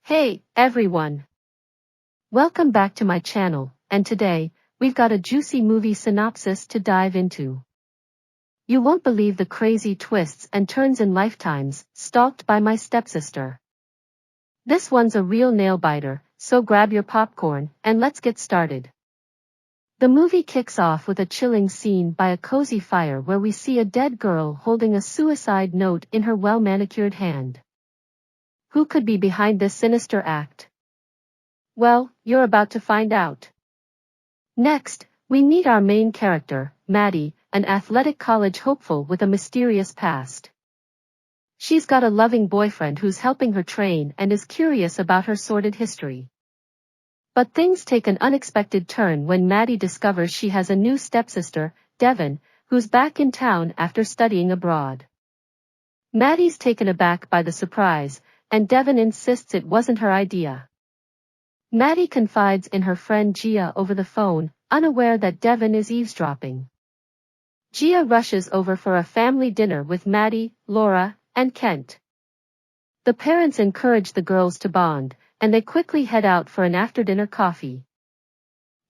Hey, everyone! Welcome back to my channel, and today, we've got a juicy movie synopsis to dive into. You won't believe the crazy twists and turns in Lifetime's Stalked by My Stepsister. This one's a real nail-biter, so grab your popcorn, and let's get started. The movie kicks off with a chilling scene by a cozy fire where we see a dead girl holding a suicide note in her well-manicured hand. Who could be behind this sinister act? Well, you're about to find out. Next, we meet our main character, Maddie, an athletic college hopeful with a mysterious past. She's got a loving boyfriend who's helping her train and is curious about her sordid history. But things take an unexpected turn when Maddie discovers she has a new stepsister, Devin, who's back in town after studying abroad. Maddie's taken aback by the surprise, and Devin insists it wasn't her idea. Maddie confides in her friend Gia over the phone, unaware that Devin is eavesdropping. Gia rushes over for a family dinner with Maddie, Laura, and Kent. The parents encourage the girls to bond, and they quickly head out for an after-dinner coffee.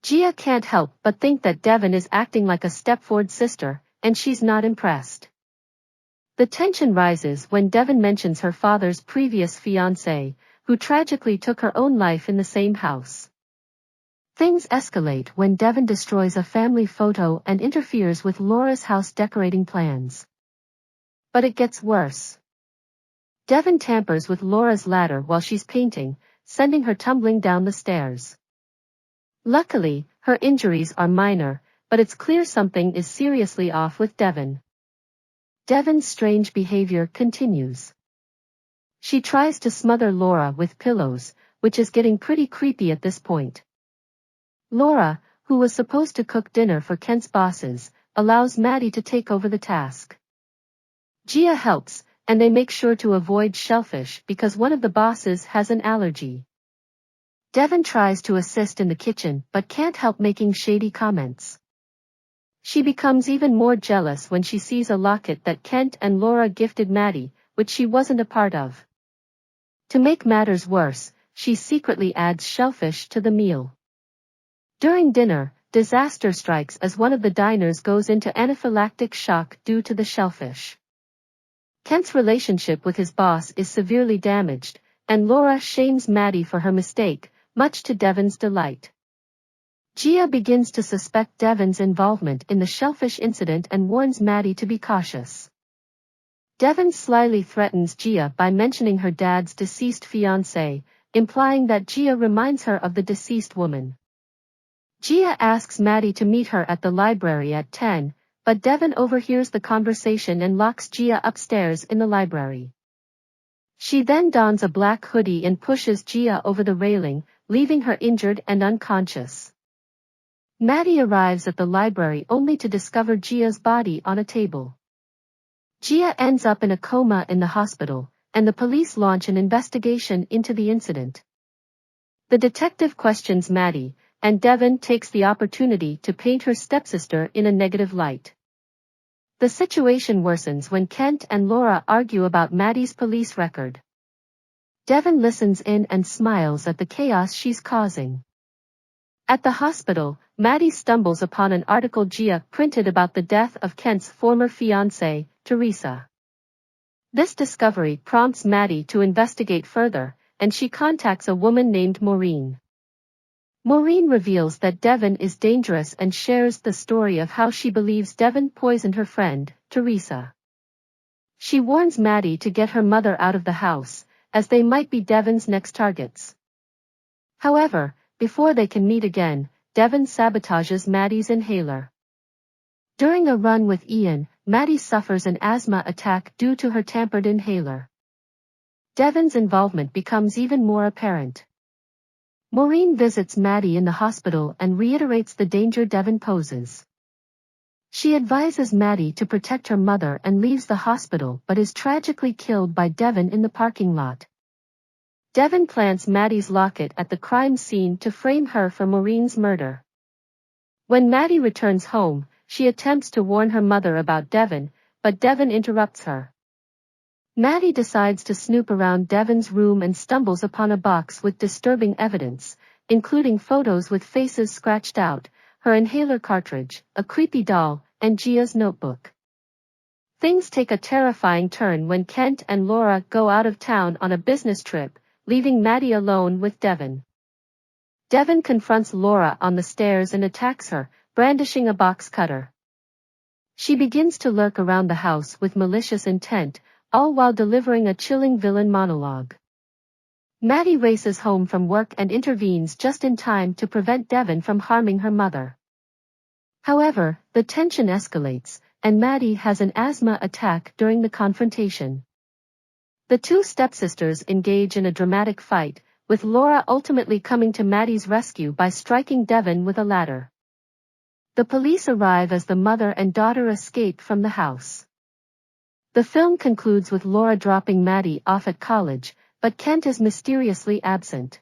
Gia can't help but think that Devin is acting like a stepford sister, and she's not impressed. The tension rises when Devin mentions her father's previous fiancé, who tragically took her own life in the same house. Things escalate when Devin destroys a family photo and interferes with Laura's house decorating plans. But it gets worse. Devin tampers with Laura's ladder while she's painting, sending her tumbling down the stairs. Luckily, her injuries are minor, but it's clear something is seriously off with Devin. Devin's strange behavior continues. She tries to smother Laura with pillows, which is getting pretty creepy at this point. Laura, who was supposed to cook dinner for Kent's bosses, allows Maddie to take over the task. Gia helps, and they make sure to avoid shellfish because one of the bosses has an allergy. Devin tries to assist in the kitchen but can't help making shady comments. She becomes even more jealous when she sees a locket that Kent and Laura gifted Maddie, which she wasn't a part of. To make matters worse, she secretly adds shellfish to the meal. During dinner, disaster strikes as one of the diners goes into anaphylactic shock due to the shellfish. Kent's relationship with his boss is severely damaged, and Laura shames Maddie for her mistake, much to Devin's delight. Gia begins to suspect Devin's involvement in the shellfish incident and warns Maddie to be cautious. Devin slyly threatens Gia by mentioning her dad's deceased fiancé, implying that Gia reminds her of the deceased woman. Gia asks Maddie to meet her at the library at 10, but Devin overhears the conversation and locks Gia upstairs in the library. She then dons a black hoodie and pushes Gia over the railing, leaving her injured and unconscious. Maddie arrives at the library only to discover Gia's body on a table. Gia ends up in a coma in the hospital, and the police launch an investigation into the incident. The detective questions Maddie, and Devin takes the opportunity to paint her stepsister in a negative light. The situation worsens when Kent and Laura argue about Maddie's police record. Devin listens in and smiles at the chaos she's causing. At the hospital, Maddie stumbles upon an article Gia printed about the death of Kent's former fiancée, Teresa. This discovery prompts Maddie to investigate further, and she contacts a woman named Maureen. Maureen reveals that Devin is dangerous and shares the story of how she believes Devin poisoned her friend, Teresa. She warns Maddie to get her mother out of the house, as they might be Devin's next targets. However, before they can meet again, Devin sabotages Maddie's inhaler. During a run with Ian, Maddie suffers an asthma attack due to her tampered inhaler. Devin's involvement becomes even more apparent. Maureen visits Maddie in the hospital and reiterates the danger Devin poses. She advises Maddie to protect her mother and leaves the hospital but is tragically killed by Devin in the parking lot. Devin plants Maddie's locket at the crime scene to frame her for Maureen's murder. When Maddie returns home, she attempts to warn her mother about Devin, but Devin interrupts her. Maddie decides to snoop around Devon's room and stumbles upon a box with disturbing evidence, including photos with faces scratched out, her inhaler cartridge, a creepy doll, and Gia's notebook. Things take a terrifying turn when Kent and Laura go out of town on a business trip, leaving Maddie alone with Devon. Devon confronts Laura on the stairs and attacks her, brandishing a box cutter. She begins to lurk around the house with malicious intent, all while delivering a chilling villain monologue. Maddie races home from work and intervenes just in time to prevent Devon from harming her mother. However, the tension escalates, and Maddie has an asthma attack during the confrontation. The two stepsisters engage in a dramatic fight, with Laura ultimately coming to Maddie's rescue by striking Devon with a ladder. The police arrive as the mother and daughter escape from the house. The film concludes with Laura dropping Maddie off at college, but Kent is mysteriously absent.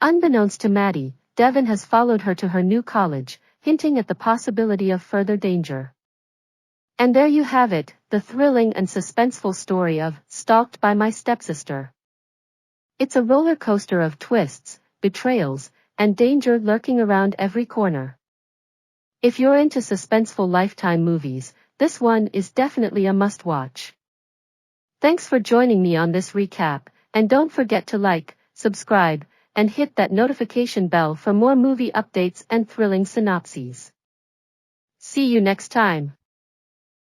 Unbeknownst to Maddie, Devon has followed her to her new college, hinting at the possibility of further danger. And there you have it, the thrilling and suspenseful story of Stalked by My Stepsister. It's a roller coaster of twists, betrayals, and danger lurking around every corner. If you're into suspenseful Lifetime movies, this one is definitely a must-watch. Thanks for joining me on this recap, and don't forget to like, subscribe, and hit that notification bell for more movie updates and thrilling synopses. See you next time.